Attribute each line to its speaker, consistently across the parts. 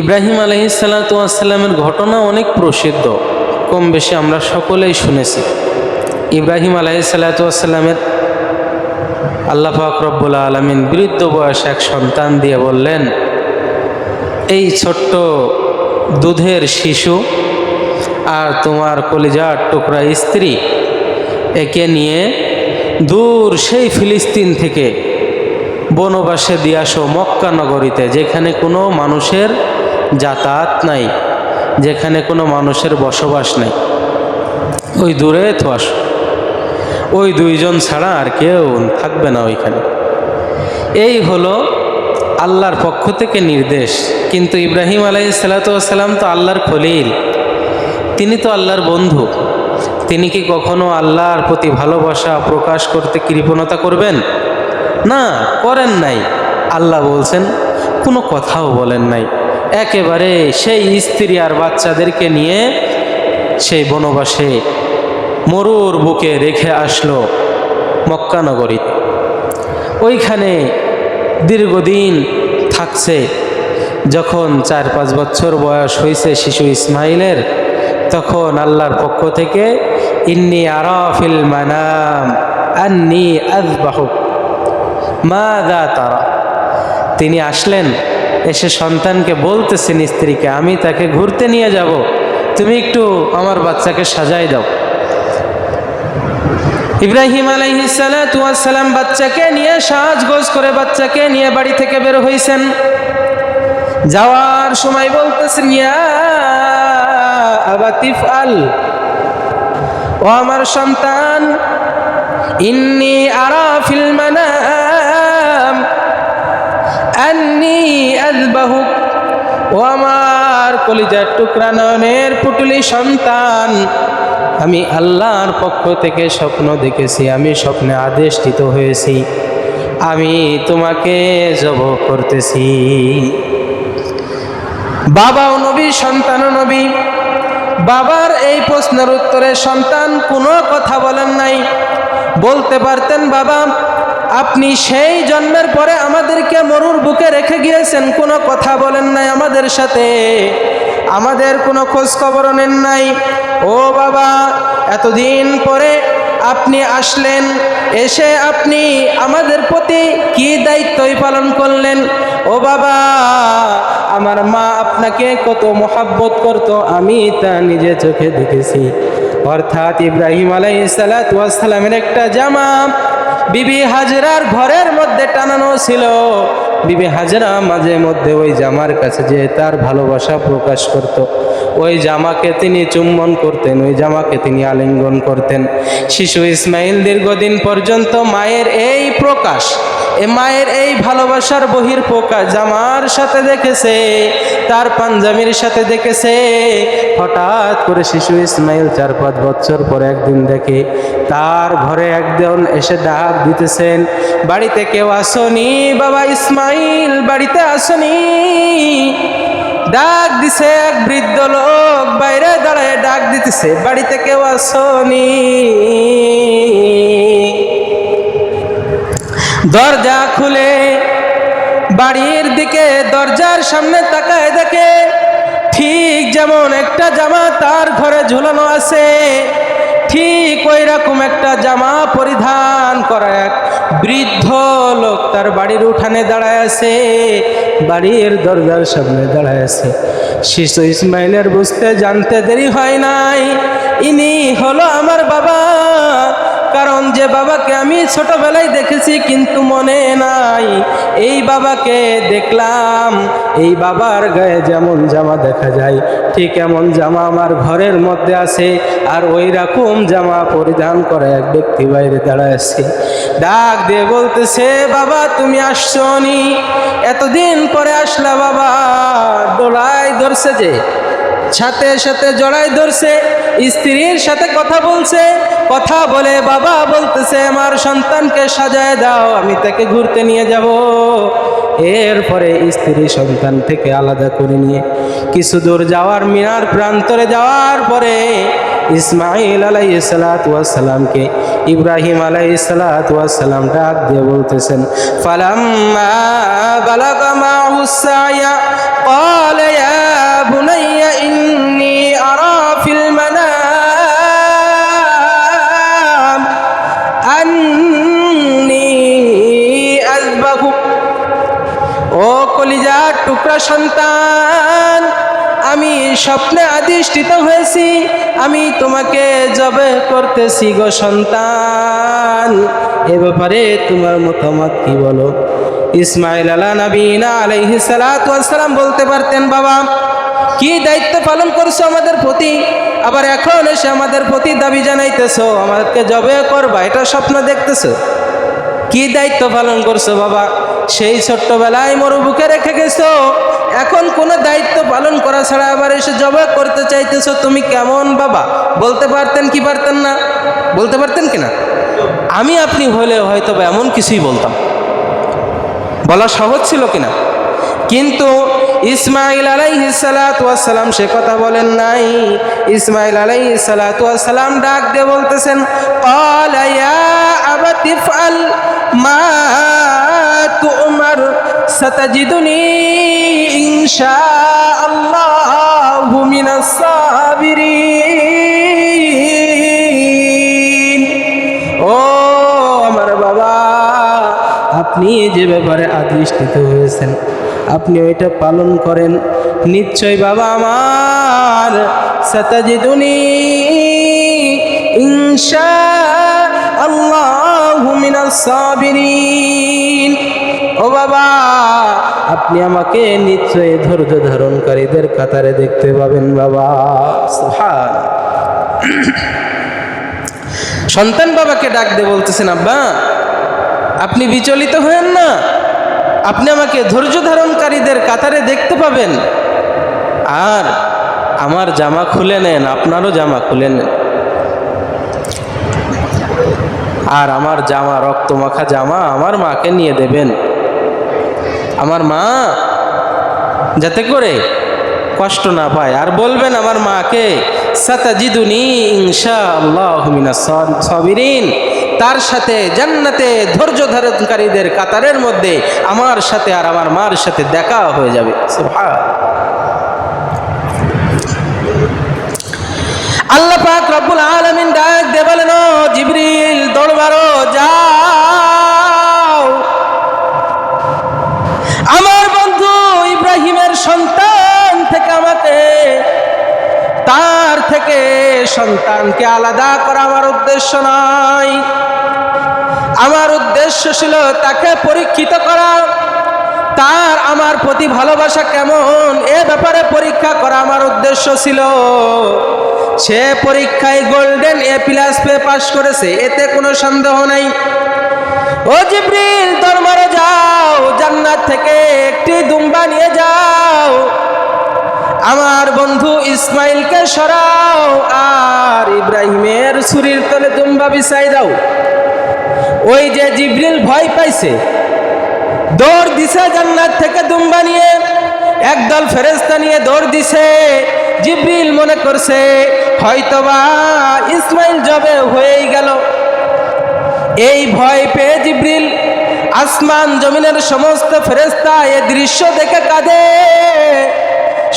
Speaker 1: ইব্রাহিম আলাইহিসসালামের ঘটনা অনেক প্রসিদ্ধ, কম বেশি আমরা সকলেই শুনেছি। ইব্রাহিম আলাইহিসসালামের আল্লাহ পাক রব্বুল আলামিন বৃদ্ধ বয়সে এক সন্তান দিয়ে বললেন, এই ছোট্ট দুধের শিশু আর তোমার কলিজার টুকরা স্ত্রী, একে নিয়ে দূর সেই ফিলিস্তিন থেকে বনবাসে দিয়ে আসো মক্কা নগরীতে, যেখানে কোনো মানুষের যাতায়াত নাই, যেখানে কোনো মানুষের বসবাস নেই। ওই দূরে তো আসো, ওই দুইজন ছাড়া আর কেউ থাকবে না ওইখানে। এই হলো আল্লাহর পক্ষ থেকে নির্দেশ। কিন্তু ইব্রাহিম আলাইহিসসালাম তো আল্লাহর খলিল, তিনি তো আল্লাহর বন্ধু। তিনি কি কখনো আল্লাহর প্রতি ভালোবাসা প্রকাশ করতে কৃপণতা করবেন? না, করেন নাই। আল্লাহ বলছেন, কোনো কথাও বলেন নাই। একেবারে সেই স্ত্রী আর বাচ্চাদেরকে নিয়ে সেই বনবাসে মরুর বুকে রেখে আসলো মক্কা নগরী। ওইখানে দীর্ঘদিন থাকছে। যখন ৪-৫ বছর বয়স হয়েছে শিশু ইসমাইলের, তখন আল্লাহর পক্ষ থেকে ইন্নী আরা ফিল মানাম আন্নী আযবাহুক মাযা তারা, তিনি আসলেন, এসে সন্তানকে বলতেছেন স্ত্রীকে, আমি তাকে ঘুরতে নিয়ে যাব, তুমি একটু আমার বাচ্চাকে সাজাই দাও। ইব্রাহিম আলাইহিসসালাম বাচ্চাকে নিয়ে সাজগোজ করে বাচ্চাকে নিয়ে বাড়ি থেকে বের হয়েছেন। যাওয়ার সময় বলতেছেন, ইয়া আবাতি ইফআল, ও আমার সন্তান, ইন্নী আরা ফিল মানাম আন্নী আযবাহুক, ও আমার কলিজার টুকরা নয়নের পুটুলি সন্তান, আমি আল্লাহর পক্ষ থেকে স্বপ্ন দেখেছি, আমি স্বপ্নে আদেশিত হয়েছি, আমি তোমাকে জবাহ করতেছি। বাবাও নবী, সন্তানও নবী। বাবার এই প্রশ্নের উত্তরে সন্তান কোনো কথা বলেন নাই। বলতে পারতেন, বাবা আপনি সেই জন্মের পরে আমাদেরকে মরুর বুকে রেখে গিয়েছেন, কোনো কথা বলেন নাই আমাদের সাথে, আমাদের কোনো খোঁজ খবর নেন নাই। ও বাবা, এতদিন পরে আপনি আসলেন, এসে আপনি আমাদের প্রতি কি দায়িত্বই পালন করলেন। ও বাবা, আমার মা আপনাকে কত মহাব্বত করত, আমি তা নিজে চোখে দেখেছি। অর্থাৎ ইব্রাহিম আলাইহিসসালামের একটা জামা বিবি হাজরার ঘরের মধ্যে টানানো ছিল। বিবি হাজরা মাঝে মধ্যে ওই জামার কাছে যে তার ভালোবাসা প্রকাশ করত, ওই জামাকে তিনি চুম্বন করতেন, ওই জামাকে তিনি আলিঙ্গন করতেন। শিশু ইসমাইল দীর্ঘদিন পর্যন্ত মায়ের এই প্রকাশ, মায়ের এই ভালোবাসার বহির প্রকাশ জামার সাথে দেখেছে, তার পাঞ্জাবির সাথে দেখেছে। হঠাৎ করে শিশু ইসমাইল ৪-৫ বছর পরে একদিন দেখে তার ঘরে একজন এসে ডাক দিতেছেন, বাড়িতে কেউ আসনি? বাবা ইসমাইল বাড়িতে আসনি? ডাক দিছে এক বৃদ্ধ লোক, বাইরে দাঁড়ায় ডাক দিতেছে, বাড়িতে কেউ আসনি? দরজা খুলে বাড়ির দিকে দরজার সামনে তাকায় দেখে ঠিক যেমন একটা জামা তার ঘরে ঝুলানো আছে, ঠিক ওই রকম একটা জামা পরিধান করা এক বৃদ্ধ লোক তার বাড়ির উঠানে দাঁড়ায় আছে, বাড়ির দরজার সামনে দাঁড়ায় আছে। শিশু ইসমাইলের বুঝতে জানতে দেরি হয় নাই, ইনি হলো আমার বাবা। কারণ যে বাবাকে আমি ছোটবেলায় দেখেছি কিন্তু মনে নাই, এই বাবাকে দেখলাম, এই বাবার গায়ে যেমন জামা দেখা যায় ঠিক এমন জামা আমার ঘরের মধ্যে আছে, আর ওই রকম জামা পরিধান করে এক ব্যক্তি বাইরে দাঁড়ায় আছে। ডাক দিয়ে বলতেছে, বাবা তুমি আসছো নি? এতদিন পরে আসলা বাবা। ডোলায় ধরছে, যে সাথে সাথে জড়াই ধরছে, স্ত্রীর সাথে কথা বলছে, কথা বলে বাবা বলতেছে, আমার সন্তানকে সাজায় দাও, আমি তাকে ঘুরতে নিয়ে যাব। এরপরে স্ত্রী সন্তান থেকে আলাদা করে নিয়ে কিছু দূর যাওয়ার, মিনার প্রান্তরে যাওয়ার পরে ইসমাইল আলাইহিসসালামকে ইব্রাহিম আলাইহিসসালাম ডাক দিয়ে বলতেছেন, ফালাম্মা বালাগা মা'হুস সা'য়া ক্বালা ইয়া বুনাইয়া ইন্নী আরা ফিল মানাম আন্নী আযবাহুক। ও কলিজার টুকরা সন্তান, আমি স্বপ্নে আদিষ্টিত হয়েছি, আমি তোমাকে জবে করতেছি গো সন্তান। এ ব্যাপারে তোমার মতামত কি বলো? ইসমাইল আলা নবীনা আলাইহিস সালাতু ওয়াস সালাম বলতে পারতেন, বাবা কি দায়িত্ব পালন করছো আমাদের প্রতি, আবার এখন এসে আমাদের প্রতি দাবি জানাইতেছো আমাদেরকে জবে করবা, এটা স্বপ্ন দেখতেছো? কি দায়িত্ব পালন করছো বাবা? সেই ছোট্টবেলায় মরুভূকে রেখে গেছো, এখন কোনো দায়িত্ব পালন করা ছাড়া আবার এসে জবাব করতে চাইতেছো, তুমি কেমন বাবা? বলতে পারতেন কি পারতেন না? বলতে পারতেন কিনা? আমি আপনি হলে হয়তো বা এমন কিছুই বলতাম, বলা সহজ ছিল কিনা? কিন্তু ইসমাইল আলাইহিসসালাম সে কথা বলেন নাই। ইসমাইল আলাইহিসসালাম ডাক দিয়ে বলতেছেন, ক্বালা ইয়া আবাতি ইফআল মা তু'মার সাতাজিদুনি ইনশাআল্লাহু মিনাস সাবিরিন। ও আমার বাবা, আপনি যে ব্যাপারে আদিষ্টিত হয়েছেন আপনি ওইটা পালন করেন, নিশ্চয় বাবা আমার সাতাজিদুনি ইনশাআল্লাহু মিনাস সাবিরিন। ও বাবা, আপনি আমাকে নিশ্চয় ধৈর্য ধারণকারীদের কাতারে দেখতে পাবেন বাবা। সুবহানাল্লাহ। সন্তান বাবাকে ডাক দিয়ে বলতেছেন, আব্বা আপনি বিচলিত হয়েন না, আপনি আমাকে ধৈর্য ধারণকারীদের কাতারে দেখতে পাবেন। আর আমার জামা খুলে নেন, আপনারও জামা খুলে নেন, আর আমার জামা রক্তমাখা জামা আমার মাকে নিয়ে দেবেন, আমার মা যাতে করে কষ্ট না পায়। আর বলবেন আমার মাকে, সাতাজিদুনি ইনশাআল্লাহু মিনাস সাবিরিন, তার সাথে জান্নাতে ধৈর্য ধারণকারীদের কাতারের মধ্যে আমার সাথে আর আমার মার সাথে দেখা হয়ে যাবে। সুবহানাল্লাহ। আল্লাহ পাক রব্বুল আলামিন ডাক দিয়ে বলেন, ও জিবরিল দৌড় মারো, যাও আমার বন্ধু ইব্রাহিমের সন্তান থেকে আমাকে, তার থেকে সন্তানকে আলাদা করা আমার উদ্দেশ্য নয়। আমার উদ্দেশ্য ছিল তাকে পরীক্ষিত করা, তার আমার প্রতি ভালোবাসা কেমন এ ব্যাপারে পরীক্ষা করা আমার উদ্দেশ্য ছিল। সে পরীক্ষায় গোল্ডেন A+ পেয়ে পাশ করেছে, এতে কোনো সন্দেহ নাই। ও জিবরিল দরবারে যাও, জান্নাত থেকে একটি দুম্বা নিয়ে যাও, আমার বন্ধু ইসমাইলকে সরাও, আর ইব্রাহিমের ছুরির তলে দুম্বা বিছাই দাও। ওই যে জিবরিল ভয় পাইছে, দৌড় দিছে জান্নাত থেকে দুম্বা নিয়ে, একদল ফেরেশতা নিয়ে দৌড় দিছে। জিবরিল মনে করছে হয়তোবা ইসমাইল জবে হয়েই গেল। এই ভয় পেয়ে জিবরিল, আসমান জমিনের সমস্ত ফেরেশতা এ দৃশ্য দেখে কাঁদে।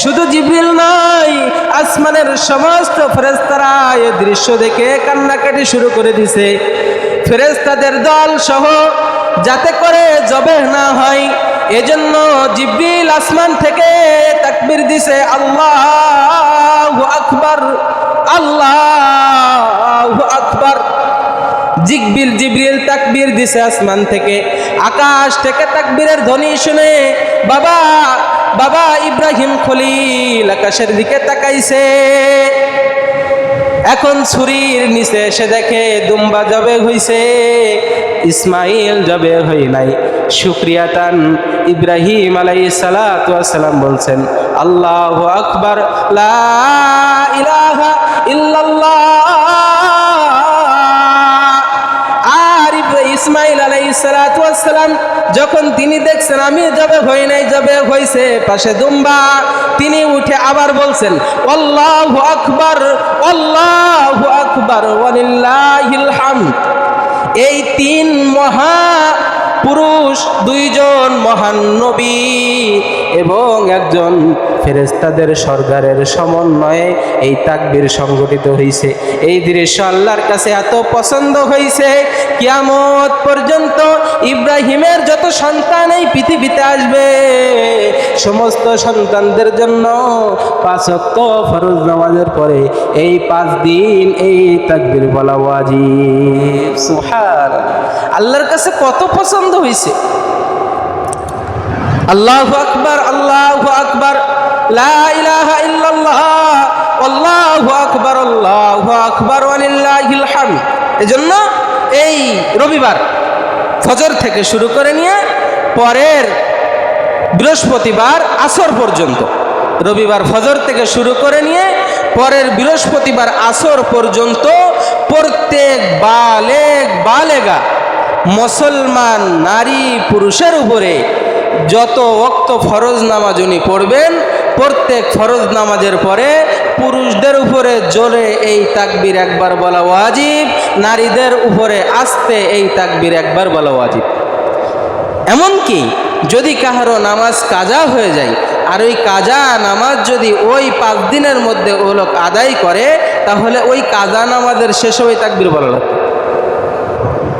Speaker 1: শুধু জিবরিল নয়, আসমানের সমস্ত ফেরেশতারা এ দৃশ্য দেখে কান্নাকাটি শুরু করে দিছে। ফেরেশতাদের দল সহ যাতে করে জবে না হয় এজন্য জিবরিল আসমান থেকে তাকবীর দিছে, আল্লাহু আকবার, আল্লাহু আকবার। জিবরিল তাকবীর দিছে আসমান থেকে, আকাশ থেকে তাকবীরের ধ্বনি শুনে বাবা বাবা ইব্রাহিম খলিল আকাশের দিকে তাকাইছে। এখন ছুরির নিচে এসে দেখে দুম্বা জবে হইছে, ইসমাইল জবে হই নাই। শুকরিয়াতান ইব্রাহিম আলাইহিসসালাম বলছেন, আল্লাহু আকবার, লা ইলাহা ইল্লাল্লাহ। আর ইসমাইল আলাইহিসসালাম যখন তিনি দেখছেন আমি জবে হই নাই, জবে হইছে পাশে দুম্বা, তিনি উঠে আবার বলছেন আল্লাহু আকবার, আল্লাহু আকবার ওয়ালিল্লাহিল হামদ। এই তিন মহা পুরুষ, দুইজন মহান নবী এবং একজন ফেরেশতাদের সরদারের সমন্বয়ে এই তাকবীর সংগঠিত হয়েছে। এই দৃশ্য আল্লাহর কাছে এত পছন্দ হয়েছে, কিয়ামত পর্যন্ত ইব্রাহিমের যত সন্তান এই পৃথিবীতে আসবে সমস্ত সন্তানদের জন্য 5 ওয়াক্ত ফরজ নামাজের পরে এই 5 দিন এই তাকবীর বলা ওয়াজিব। সুবহানাল্লাহ, আল্লাহর কাছে কত পছন্দ হয়েছে। আল্লাহু আকবার, আল্লাহু আকবার, লা ইলাহা ইল্লাল্লাহ, আল্লাহু আকবার, আল্লাহু আকবার ওয়ালিল্লাহিল হামদ। এজন্য এই রবিবার ফজর থেকে শুরু করে নিয়ে পরের বৃহস্পতিবার আসর পর্যন্ত, রবিবার ফজর থেকে শুরু করে নিয়ে পরের বৃহস্পতিবার আসর পর্যন্ত প্রত্যেক বালেগ বালেগা মুসলমান নারী পুরুষের উপরে যত ওয়াক্ত ফরজ নামাজ উনি পড়বেন, প্রত্যেক ফরজ নামাজের পরে পুরুষদের উপরে জোরে এই তাকবীর একবার বলা ওয়াজিব, নারীদের উপরে আস্তে এই তাকবীর একবার বলা ওয়াজিব। এমনকি যদি কাহারো নামাজ কাজা হয়ে যায় আর ওই কাজা নামাজ যদি ওই 5 দিনের মধ্যে ও লোক আদায় করে, তাহলে ওই কাজা নামাজের শেষে ওই তাকবীর বলা লাগবে।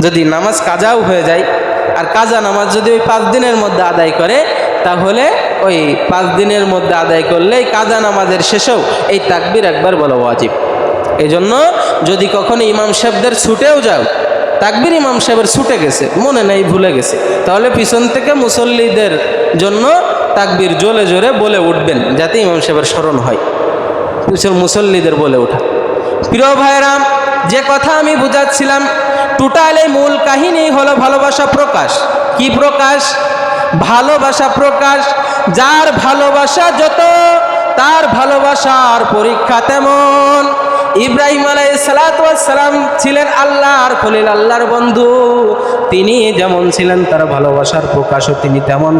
Speaker 1: যদি নামাজ কাজাও হয়ে যায় আর কাজা নামাজ যদি ওই 5 দিনের মধ্যে আদায় করে, তাহলে ওই 5 দিনের মধ্যে আদায় করলে এই কাজা নামাজের শেষেও এই তাকবীর একবার বলা ওয়াজিব। এই জন্য যদি কখনো ইমাম সাহেবদের ছুটেও যাও, তাকবীর ইমাম সাহেবের ছুটে গেছে, মনে নেই, ভুলে গেছে, তাহলে পিছন থেকে মুসল্লিদের জন্য তাকবীর জোরে জোরে বলে উঠবেন, যাতে ইমাম সাহেবের স্মরণ হয়, পিছন মুসল্লিদের বলে ওঠা। প্রিয় ভাইরাম, যে কথা আমি বুঝাচ্ছিলাম, টোটাল এই মূল কাহিনী হলো ভালোবাসা প্রকাশ। কি প্রকাশ? ভালোবাসা প্রকাশ। যার ভালোবাসা যত, তার ভালোবাসার পরীক্ষা তেমন। ইব্রাহিম আলাইহিস সালাতু ওয়াস সালাম ছিলেন আল্লাহর খলিল, আল্লাহর বন্ধু। তিনি যেমন ছিলেন, তার ভালোবাসার প্রকাশও তিনি তেমন